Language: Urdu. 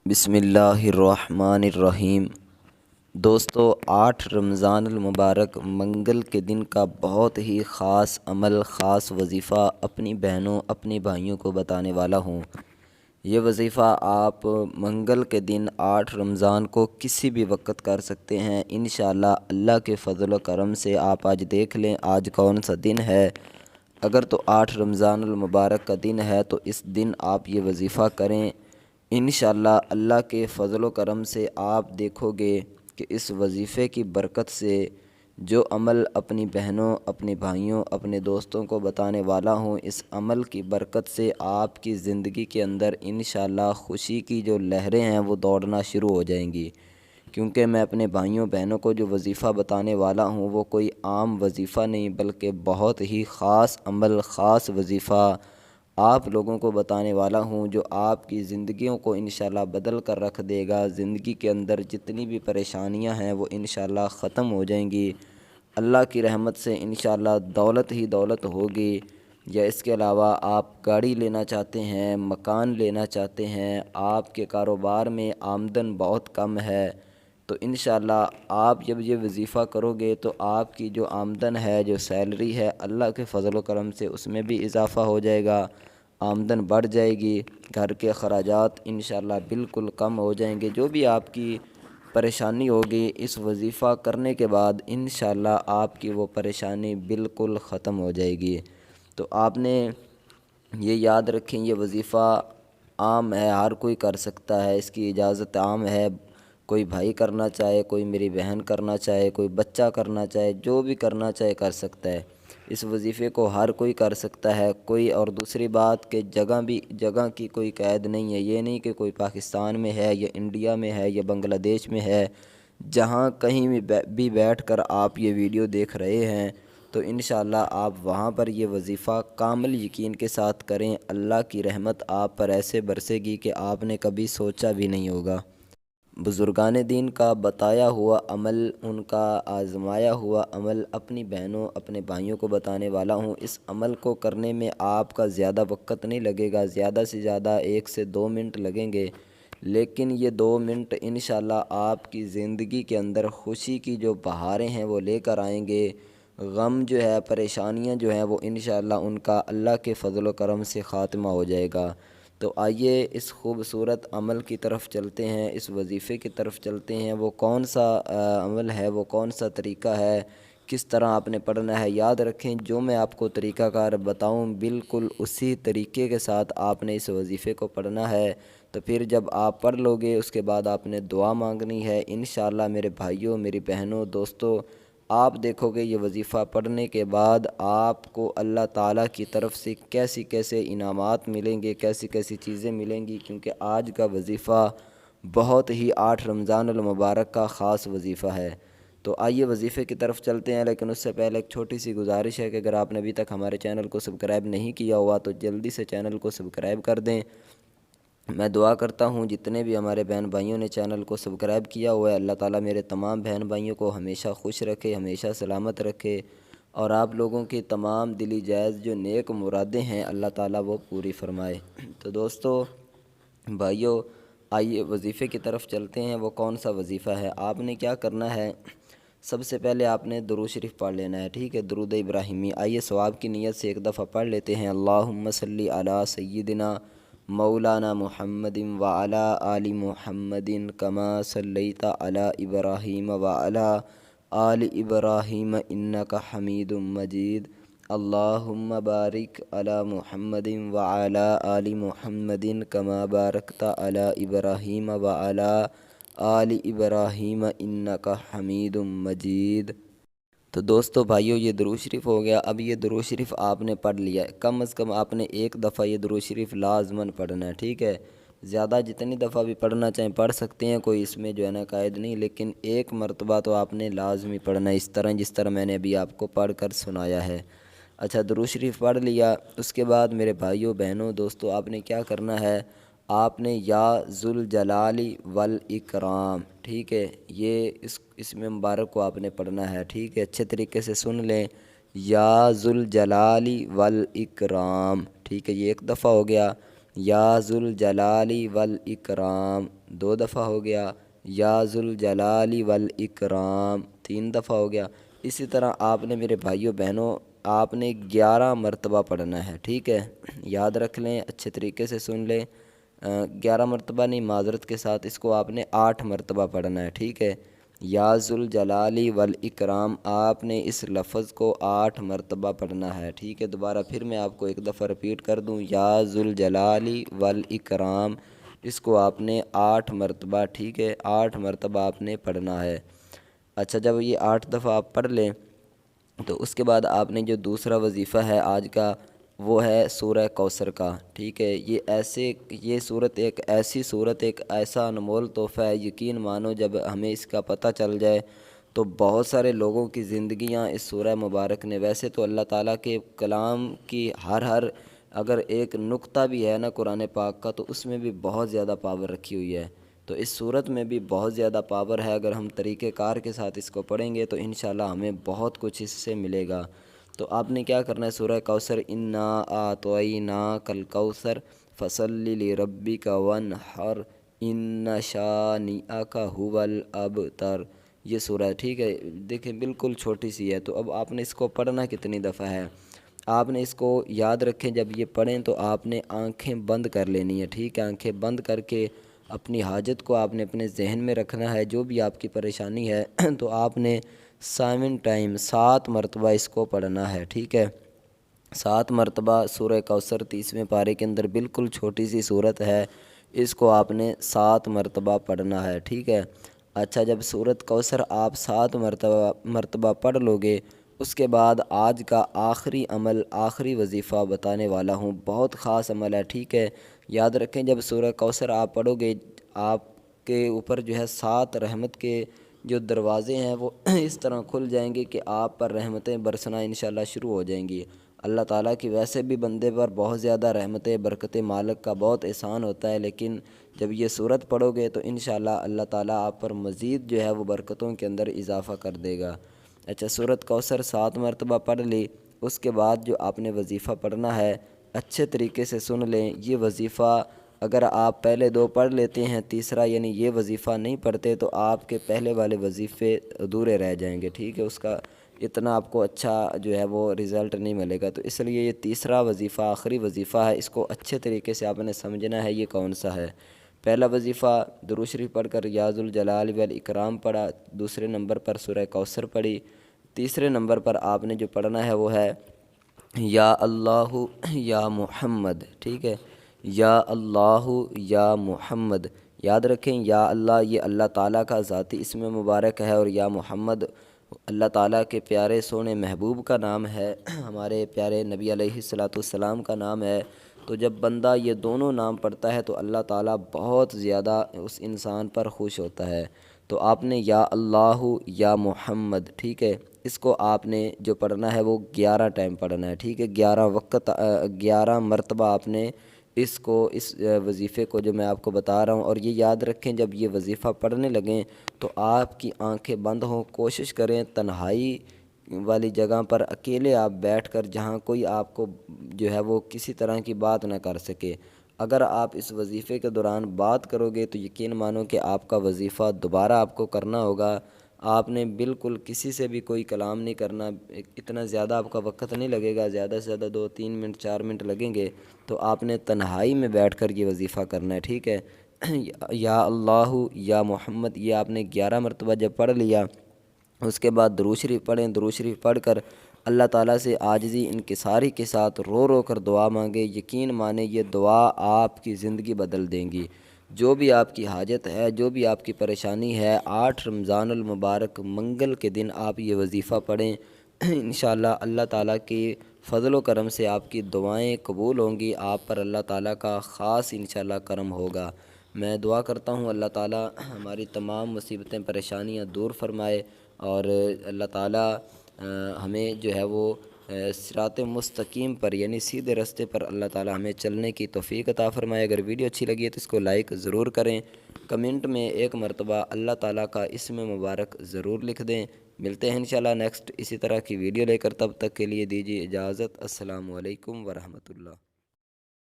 بسم اللہ الرحمن الرحیم۔ دوستو، 8 رمضان المبارک منگل کے دن کا بہت ہی خاص عمل، خاص وظیفہ اپنی بہنوں اپنی بھائیوں کو بتانے والا ہوں۔ یہ وظیفہ آپ منگل کے دن 8 رمضان کو کسی بھی وقت کر سکتے ہیں انشاءاللہ۔ اللہ کے فضل و کرم سے آپ آج دیکھ لیں آج کون سا دن ہے۔ اگر تو 8 رمضان المبارک کا دن ہے تو اس دن آپ یہ وظیفہ کریں انشاءاللہ۔ اللہ کے فضل و کرم سے آپ دیکھو گے کہ اس وظیفے کی برکت سے جو عمل اپنی بہنوں اپنے بھائیوں اپنے دوستوں کو بتانے والا ہوں، اس عمل کی برکت سے آپ کی زندگی کے اندر انشاءاللہ خوشی کی جو لہریں ہیں وہ دوڑنا شروع ہو جائیں گی۔ کیونکہ میں اپنے بھائیوں بہنوں کو جو وظیفہ بتانے والا ہوں وہ کوئی عام وظیفہ نہیں بلکہ بہت ہی خاص عمل، خاص وظیفہ آپ لوگوں کو بتانے والا ہوں جو آپ کی زندگیوں کو انشاءاللہ بدل کر رکھ دے گا۔ زندگی کے اندر جتنی بھی پریشانیاں ہیں وہ انشاءاللہ ختم ہو جائیں گی۔ اللہ کی رحمت سے انشاءاللہ دولت ہی دولت ہوگی۔ یا اس کے علاوہ آپ گاڑی لینا چاہتے ہیں، مکان لینا چاہتے ہیں، آپ کے کاروبار میں آمدن بہت کم ہے تو انشاءاللہ آپ جب یہ وظیفہ کرو گے تو آپ کی جو آمدن ہے، جو سیلری ہے، اللہ کے فضل و کرم سے اس میں بھی اضافہ ہو جائے گا، آمدن بڑھ جائے گی، گھر کے اخراجات انشاءاللہ بالکل کم ہو جائیں گے۔ جو بھی آپ کی پریشانی ہوگی اس وظیفہ کرنے کے بعد انشاءاللہ آپ کی وہ پریشانی بالکل ختم ہو جائے گی۔ تو آپ نے یہ یاد رکھیں، یہ وظیفہ عام ہے، ہر کوئی کر سکتا ہے، اس کی اجازت عام ہے۔ کوئی بھائی کرنا چاہے، کوئی میری بہن کرنا چاہے، کوئی بچہ کرنا چاہے، جو بھی کرنا چاہے کر سکتا ہے۔ اس وظیفے کو ہر کوئی کر سکتا ہے کوئی۔ اور دوسری بات کہ جگہ کی کوئی قید نہیں ہے۔ یہ نہیں کہ کوئی پاکستان میں ہے یا انڈیا میں ہے یا بنگلہ دیش میں ہے، جہاں کہیں بھی بیٹھ کر آپ یہ ویڈیو دیکھ رہے ہیں تو انشاءاللہ آپ وہاں پر یہ وظیفہ کامل یقین کے ساتھ کریں۔ اللہ کی رحمت آپ پر ایسے برسے گی کہ آپ نے کبھی سوچا بھی نہیں ہوگا۔ بزرگان دین کا بتایا ہوا عمل، ان کا آزمایا ہوا عمل اپنی بہنوں اپنے بھائیوں کو بتانے والا ہوں۔ اس عمل کو کرنے میں آپ کا زیادہ وقت نہیں لگے گا، زیادہ سے زیادہ 1 سے 2 منٹ لگیں گے، لیکن یہ 2 منٹ انشاءاللہ آپ کی زندگی کے اندر خوشی کی جو بہاریں ہیں وہ لے کر آئیں گے۔ غم جو ہے، پریشانیاں جو ہیں وہ انشاءاللہ ان کا اللہ کے فضل و کرم سے خاتمہ ہو جائے گا۔ تو آئیے اس خوبصورت عمل کی طرف چلتے ہیں، اس وظیفے کی طرف چلتے ہیں۔ وہ کون سا عمل ہے، وہ کون سا طریقہ ہے، کس طرح آپ نے پڑھنا ہے۔ یاد رکھیں جو میں آپ کو طریقہ کار بتاؤں بالکل اسی طریقے کے ساتھ آپ نے اس وظیفے کو پڑھنا ہے۔ تو پھر جب آپ پڑھ لو گے اس کے بعد آپ نے دعا مانگنی ہے انشاءاللہ۔ میرے بھائیوں میری بہنوں دوستو، آپ دیکھو گے یہ وظیفہ پڑھنے کے بعد آپ کو اللہ تعالیٰ کی طرف سے کیسے انعامات ملیں گے، کیسی چیزیں ملیں گی، کیونکہ آج کا وظیفہ بہت ہی 8 رمضان المبارک کا خاص وظیفہ ہے۔ تو آئیے وظیفے کی طرف چلتے ہیں، لیکن اس سے پہلے ایک چھوٹی سی گزارش ہے کہ اگر آپ نے ابھی تک ہمارے چینل کو سبسکرائب نہیں کیا ہوا تو جلدی سے چینل کو سبسکرائب کر دیں۔ میں دعا کرتا ہوں جتنے بھی ہمارے بہن بھائیوں نے چینل کو سبسکرائب کیا ہوا ہے، اللہ تعالیٰ میرے تمام بہن بھائیوں کو ہمیشہ خوش رکھے، ہمیشہ سلامت رکھے، اور آپ لوگوں کی تمام دلی جائز جو نیک مرادیں ہیں اللہ تعالیٰ وہ پوری فرمائے۔ تو دوستو بھائیوں، آئیے وظیفے کی طرف چلتے ہیں۔ وہ کون سا وظیفہ ہے؟ آپ نے کیا کرنا ہے، سب سے پہلے آپ نے درود شریف پڑھ لینا ہے، ٹھیک ہے، درود ابراہیمی۔ آئیے ثواب کی نیت سے ایک دفعہ پڑھ لیتے ہیں۔ اللہم صلی علی سیدنا مولانا محمد وعلی آل محمد کما صلیت علی ابراہیم وعلی آل ابراہیم انک حمید مجید۔ اللہم بارک علی محمد وعلی آل محمد کما بارکت علی ابراہیم وعلی آل ابراہیم انک حمید مجید۔ تو دوستو بھائیو، یہ درود شریف ہو گیا۔ اب یہ درود شریف آپ نے پڑھ لیا ہے، کم از کم آپ نے ایک دفعہ یہ درود شریف لازماً پڑھنا ہے، ٹھیک ہے۔ زیادہ جتنی دفعہ بھی پڑھنا چاہیں پڑھ سکتے ہیں، کوئی اس میں جو ہے نا قائد نہیں، لیکن ایک مرتبہ تو آپ نے لازمی پڑھنا ہے، اس طرح جس طرح میں نے ابھی آپ کو پڑھ کر سنایا ہے۔ اچھا، درود شریف پڑھ لیا، اس کے بعد میرے بھائیوں بہنوں دوستو آپ نے کیا کرنا ہے، آپ نے یا ذوالجلال والاکرام، ٹھیک ہے، یہ اس میں مبارک کو آپ نے پڑھنا ہے، ٹھیک ہے، اچھے طریقے سے سن لیں، یا ذوالجلال والاکرام، ٹھیک ہے، یہ ایک دفعہ ہو گیا۔ یا ذوالجلالی والاکرام 2 دفعہ ہو گیا، یا ذوالجلالی والاکرام 3 دفعہ ہو گیا۔ اسی طرح آپ نے میرے بھائیوں بہنوں آپ نے 11 مرتبہ پڑھنا ہے، ٹھیک ہے، یاد رکھ لیں، اچھے طریقے سے سن لیں۔ 11 مرتبہ نہیں، معذرت کے ساتھ اس کو آپ نے 8 مرتبہ پڑھنا ہے، ٹھیک ہے۔ یا ذوالجلالی والاکرام آپ نے اس لفظ کو 8 مرتبہ پڑھنا ہے، ٹھیک ہے۔ دوبارہ پھر میں آپ کو ایک دفعہ رپیٹ کر دوں، یا ذوالجلالی والاکرام، اس کو آپ نے 8 مرتبہ، ٹھیک ہے، 8 مرتبہ آپ نے پڑھنا ہے۔ اچھا، جب یہ 8 دفعہ آپ پڑھ لیں تو اس کے بعد آپ نے جو دوسرا وظیفہ ہے آج کا، وہ ہے سورہ کوثر کا، ٹھیک ہے۔ یہ صورت ایک ایسی صورت، ایک ایسا انمول تحفہ ہے، یقین مانو جب ہمیں اس کا پتہ چل جائے تو بہت سارے لوگوں کی زندگیاں اس سورہ مبارک نے، ویسے تو اللہ تعالیٰ کے کلام کی ہر اگر ایک نقطہ بھی ہے نا قرآن پاک کا، تو اس میں بھی بہت زیادہ پاور رکھی ہوئی ہے، تو اس صورت میں بھی بہت زیادہ پاور ہے۔ اگر ہم طریقہ کار کے ساتھ اس کو پڑھیں گے تو انشاءاللہ ہمیں بہت کچھ اس سے ملے گا۔ تو آپ نے کیا کرنا ہے، سورہ کوثر، انا اعطیناک الکوثر فصلی لربک وانحر ان شانئک ھو الابتر، یہ سورہ ہے، ٹھیک ہے۔ دیکھیں بالکل چھوٹی سی ہے، تو اب آپ نے اس کو پڑھنا کتنی دفعہ ہے، آپ نے اس کو یاد رکھیں، جب یہ پڑھیں تو آپ نے آنکھیں بند کر لینی ہے، ٹھیک ہے، آنکھیں بند کر کے اپنی حاجت کو آپ نے اپنے ذہن میں رکھنا ہے، جو بھی آپ کی پریشانی ہے تو آپ نے سائمن ٹائم 7 مرتبہ اس کو پڑھنا ہے، ٹھیک ہے۔ 7 مرتبہ سورہ کوثر 30ویں پارے کے اندر بالکل چھوٹی سی صورت ہے، اس کو آپ نے 7 مرتبہ پڑھنا ہے، ٹھیک ہے۔ اچھا، جب سورۃ کوثر آپ 7 مرتبہ پڑھ لو گے، اس کے بعد آج کا آخری عمل، آخری وظیفہ بتانے والا ہوں، بہت خاص عمل ہے، ٹھیک ہے۔ یاد رکھیں، جب سورہ کوثر آپ پڑھو گے، آپ کے اوپر جو ہے 7 رحمت کے جو دروازے ہیں وہ اس طرح کھل جائیں گے کہ آپ پر رحمتیں برسنا انشاءاللہ شروع ہو جائیں گی۔ اللہ تعالیٰ کی ویسے بھی بندے پر بہت زیادہ رحمتیں، برکتیں، مالک کا بہت احسان ہوتا ہے، لیکن جب یہ صورت پڑھو گے تو انشاءاللہ اللہ تعالیٰ آپ پر مزید جو ہے وہ برکتوں کے اندر اضافہ کر دے گا۔ اچھا، سورۃ کوثر 7 مرتبہ پڑھ لی، اس کے بعد جو آپ نے وظیفہ پڑھنا ہے اچھے طریقے سے سن لیں۔ یہ وظیفہ اگر آپ پہلے 2 پڑھ لیتے ہیں، تیسرا یعنی یہ وظیفہ نہیں پڑھتے تو آپ کے پہلے والے وظیفے ادھورے رہ جائیں گے، ٹھیک ہے، اس کا اتنا آپ کو اچھا جو ہے وہ رزلٹ نہیں ملے گا، تو اس لیے یہ تیسرا وظیفہ، آخری وظیفہ ہے، اس کو اچھے طریقے سے آپ نے سمجھنا ہے یہ کون سا ہے۔ پہلا وظیفہ درود شریف پڑھ کر یا ذوالجلال والاکرام پڑھا، دوسرے نمبر پر سورہ کوثر پڑھی، تیسرے نمبر پر آپ نے جو پڑھنا ہے وہ ہے یا اللہ یا محمد، ٹھیک ہے، یا اللہ یا محمد۔ یاد رکھیں، یا اللہ یہ اللہ تعالیٰ کا ذاتی اسم مبارک ہے، اور یا محمد اللہ تعالیٰ کے پیارے سونے محبوب کا نام ہے، ہمارے پیارے نبی علیہ السلام کا نام ہے۔ تو جب بندہ یہ دونوں نام پڑھتا ہے تو اللہ تعالیٰ بہت زیادہ اس انسان پر خوش ہوتا ہے۔ تو آپ نے یا اللہ یا محمد، ٹھیک ہے، اس کو آپ نے جو پڑھنا ہے وہ 11 ٹائم پڑھنا ہے، ٹھیک ہے، 11 مرتبہ آپ نے اس وظیفے کو جو میں آپ کو بتا رہا ہوں، اور یہ یاد رکھیں جب یہ وظیفہ پڑھنے لگیں تو آپ کی آنکھیں بند ہوں، کوشش کریں تنہائی والی جگہ پر اکیلے آپ بیٹھ کر، جہاں کوئی آپ کو جو ہے وہ کسی طرح کی بات نہ کر سکے۔ اگر آپ اس وظیفے کے دوران بات کرو گے تو یقین مانو کہ آپ کا وظیفہ دوبارہ آپ کو کرنا ہوگا، آپ نے بالکل کسی سے بھی کوئی کلام نہیں کرنا، اتنا زیادہ آپ کا وقت نہیں لگے گا، زیادہ سے زیادہ 2-3 منٹ 4 منٹ لگیں گے، تو آپ نے تنہائی میں بیٹھ کر یہ وظیفہ کرنا ہے، ٹھیک ہے۔ یا اللہ یا محمد یہ آپ نے 11 مرتبہ جب پڑھ لیا، اس کے بعد درود شریف پڑھیں، درود شریف پڑھ کر اللہ تعالیٰ سے عاجزی انکساری کے ساتھ رو رو کر دعا مانگے، یقین مانیں یہ دعا آپ کی زندگی بدل دیں گی۔ جو بھی آپ کی حاجت ہے، جو بھی آپ کی پریشانی ہے، 8 رمضان المبارک منگل کے دن آپ یہ وظیفہ پڑھیں، انشاءاللہ اللہ تعالیٰ کی فضل و کرم سے آپ کی دعائیں قبول ہوں گی، آپ پر اللہ تعالیٰ کا خاص انشاءاللہ کرم ہوگا۔ میں دعا کرتا ہوں اللہ تعالیٰ ہماری تمام مصیبتیں پریشانیاں دور فرمائے، اور اللہ تعالیٰ ہمیں جو ہے وہ صراط مستقیم پر یعنی سیدھے راستے پر اللہ تعالیٰ ہمیں چلنے کی توفیق عطا فرمائے۔ اگر ویڈیو اچھی لگی ہے تو اس کو لائک ضرور کریں، کمنٹ میں ایک مرتبہ اللہ تعالیٰ کا اسم مبارک ضرور لکھ دیں۔ ملتے ہیں انشاءاللہ نیکسٹ اسی طرح کی ویڈیو لے کر، تب تک کے لیے دیجیے اجازت، السلام علیکم ورحمۃ اللہ۔